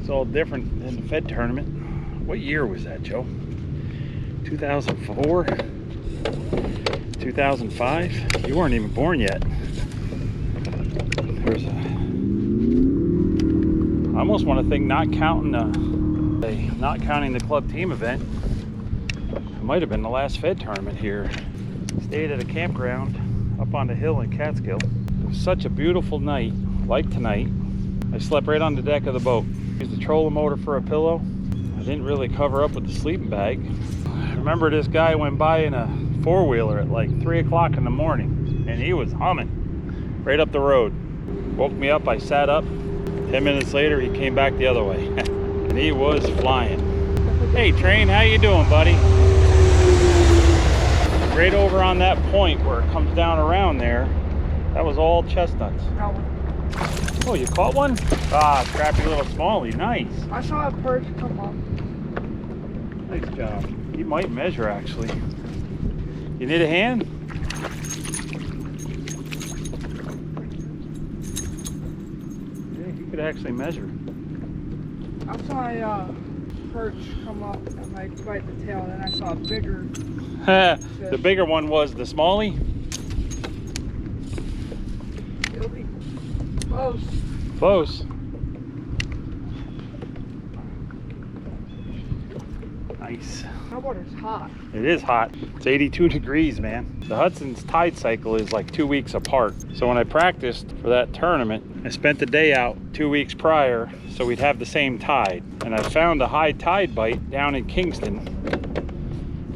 It's all different than the Fed tournament. What year was that, Joe? 2004? 2005? You weren't even born yet. There's a... I almost want to think not counting the club team event. It might have been the last Fed tournament here. Stayed at a campground up on the hill in Catskill. It was such a beautiful night, like tonight. I slept right on the deck of the boat. Used the trolling motor for a pillow. I didn't really cover up with the sleeping bag. I remember this guy went by in a four-wheeler at like 3 o'clock in the morning, and he was humming right up the road. Woke me up, I sat up. 10 minutes later, he came back the other way. And he was flying. Hey, Train, how you doing, buddy? Right over on that point where it comes down around there, that was all chestnuts. Oh, you caught one? Ah, scrappy little smallie, nice. I saw a perch come up. Nice job. He might measure, actually. You need a hand? Yeah, he could actually measure. I saw a perch come up and like bite the tail, and then I saw a bigger. The bigger one was the smallie? It'll be close. Close. Nice. That water's hot. It is hot. It's 82 degrees, man. The Hudson's tide cycle is like 2 weeks apart. So when I practiced for that tournament, I spent the day out 2 weeks prior so we'd have the same tide. And I found a high tide bite down in Kingston.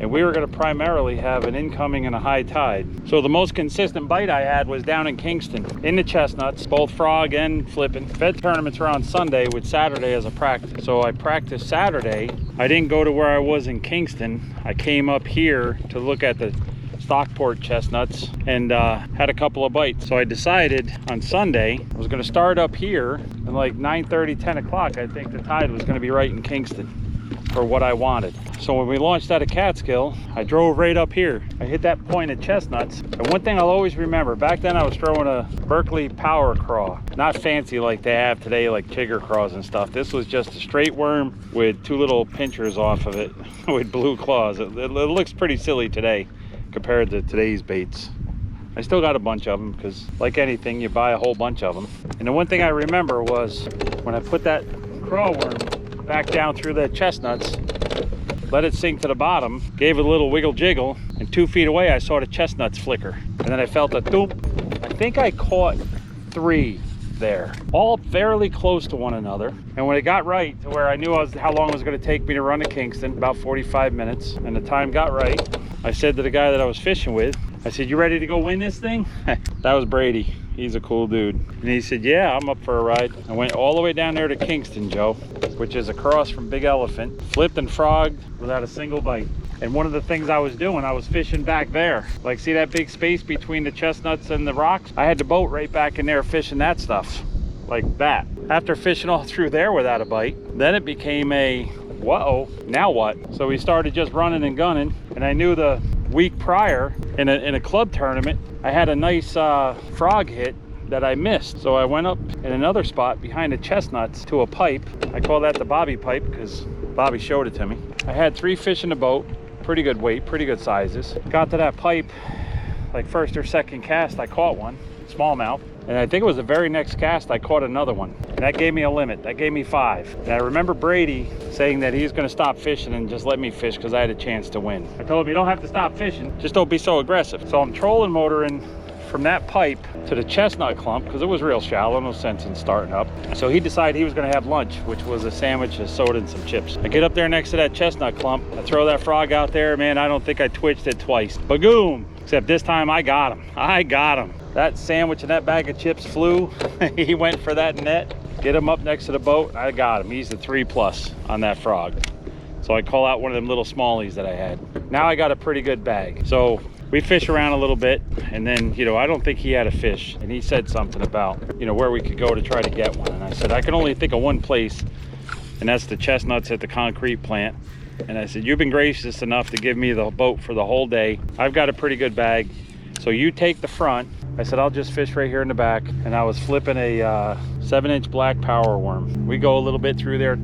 And we were going to primarily have an incoming and a high tide. So the most consistent bite I had was down in Kingston, in the chestnuts, both frog and flipping. Fed tournaments are on Sunday with Saturday as a practice. So I practiced Saturday. I didn't go to where I was in Kingston. I came up here to look at the Stockport chestnuts and had a couple of bites. So I decided on Sunday I was going to start up here, and like 9:30, 10 o'clock, I think the tide was going to be right in Kingston for what I wanted. So when we launched out of Catskill, I drove right up here. I hit that point of chestnuts. And one thing I'll always remember, back then I was throwing a Berkeley power craw. Not fancy like they have today, like chigger craws and stuff. This was just a straight worm with two little pinchers off of it with blue claws. It looks pretty silly today compared to today's baits. I still got a bunch of them because like anything, you buy a whole bunch of them. And the one thing I remember was when I put that craw worm back down through the chestnuts, let it sink to the bottom, gave it a little wiggle jiggle, and 2 feet away I saw the chestnuts flicker. And then I felt a thump. I think I caught 3 there, all fairly close to one another. And when it got right to where I knew how long it was going to take me to run to Kingston, about 45 minutes, and the time got right, I said to the guy that I was fishing with, I said, "You ready to go win this thing?" That was Brady. He's a cool dude. And he said, "Yeah, I'm up for a ride." I went all the way down there to Kingston, Joe, which is across from Big Elephant, flipped and frogged without a single bite. And one of the things I was doing, I was fishing back there. Like, see that big space between the chestnuts and the rocks? I had the boat right back in there fishing that stuff, like that. After fishing all through there without a bite, then it became a, whoa, now what? So we started just running and gunning, and I knew the week prior in a club tournament, I had a nice frog hit that I missed. So I went up in another spot behind the chestnuts to a pipe. I call that the Bobby pipe because Bobby showed it to me. I had 3 fish in the boat, pretty good weight, pretty good sizes. Got to that pipe, like first or second cast, I caught one, smallmouth. And I think it was the very next cast I caught another one. And that gave me a limit, that gave me 5. And I remember Brady saying that he's gonna stop fishing and just let me fish because I had a chance to win. I told him, "You don't have to stop fishing, just don't be so aggressive." So I'm trolling motoring from that pipe to the chestnut clump because it was real shallow, no sense in starting up. So he decided he was gonna have lunch, which was a sandwich, a soda, and some chips. I get up there next to that chestnut clump, I throw that frog out there, man, I don't think I twitched it twice. Bagoom! Except this time I got him. I got him. That sandwich and that bag of chips flew. He went for that net, get him up next to the boat. I got him. He's the 3+ on that frog. So I call out one of them little smallies that I had. Now I got a pretty good bag. So we fish around a little bit, and then, you know, I don't think he had a fish. And he said something about, you know, where we could go to try to get one. And I said, I can only think of one place, and that's the chestnuts at the concrete plant. And I said, "You've been gracious enough to give me the boat for the whole day. I've got a pretty good bag. So you take the front." I said, "I'll just fish right here in the back." And I was flipping a 7-inch black power worm. We go a little bit through there.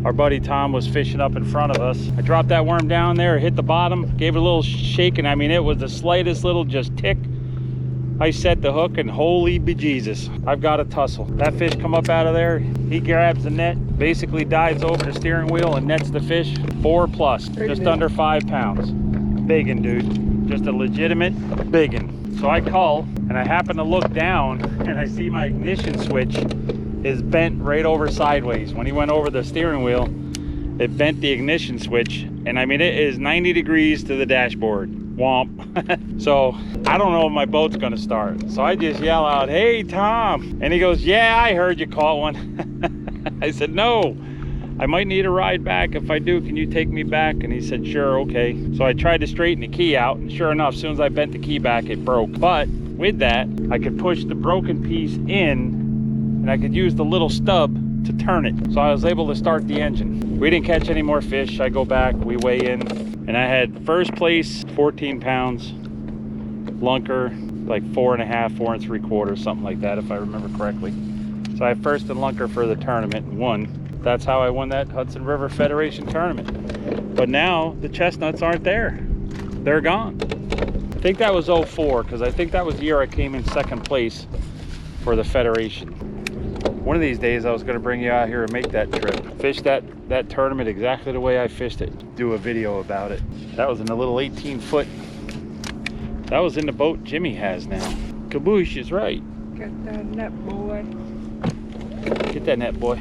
Our buddy Tom was fishing up in front of us. I dropped that worm down there, hit the bottom, gave it a little shake, and I mean, it was the slightest little just tick. I set the hook and holy bejesus, I've got a tussle. That fish come up out of there, he grabs the net, basically dives over the steering wheel and nets the fish 4+, just under 5 pounds. Biggin, dude, just a legitimate biggin. So I call and I happen to look down and I see my ignition switch is bent right over sideways. When he went over the steering wheel, it bent the ignition switch, and I mean, it is 90 degrees to the dashboard. Womp. So I don't know if my boat's gonna start. So I just yell out, "Hey Tom," and he goes, "Yeah, I heard you caught one." I said, "No, I might need a ride back. If I do, can you take me back?" And he said, "Sure, okay." So I tried to straighten the key out, and sure enough, as soon as I bent the key back, it broke. But with that, I could push the broken piece in, and I could use the little stub to turn it. So I was able to start the engine. We didn't catch any more fish. I go back, we weigh in, and I had first place, 14 pounds, lunker, like 4.5, 4 3/4, something like that, if I remember correctly. So I had first and lunker for the tournament and won. That's how I won that Hudson River Federation tournament. But now the chestnuts aren't there. They're gone. I think that was 04, because I think that was the year I came in second place for the Federation. One of these days I was going to bring you out here and make that trip. Fish that tournament exactly the way I fished it. Do a video about it. That was in a little 18-foot. That was in the boat Jimmy has now. Kaboosh is right. Get that net, boy. Get that net, boy.